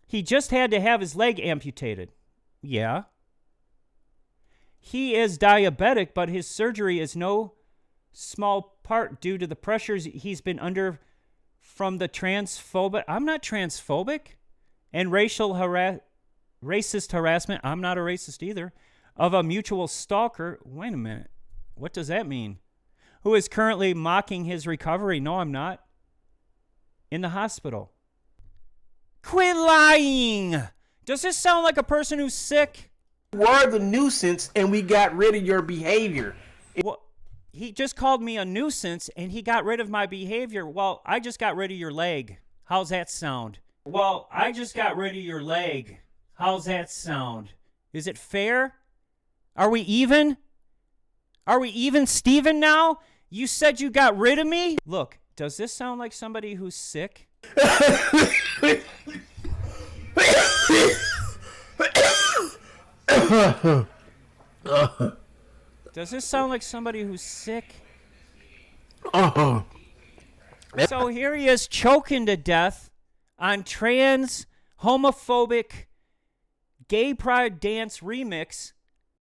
He just had to have his leg amputated. Yeah. He is diabetic, but his surgery is no small part due to the pressures he's been under from the transphobic. I'm not transphobic. And racist harassment. I'm not a racist either. Of a mutual stalker. Wait a minute. What does that mean? Who is currently mocking his recovery. No, I'm not. In the hospital. Quit lying. Does this sound like a person who's sick? You were the nuisance and we got rid of your behavior. Well, he just called me a nuisance and he got rid of my behavior. Well, I just got rid of your leg. How's that sound? Well, I just got rid of your leg. How's that sound? Is it fair? Are we even? Are we even, Steven, now? You said you got rid of me? Look, does this sound like somebody who's sick? Does this sound like somebody who's sick? So here he is choking to death on trans, homophobic, gay pride dance remix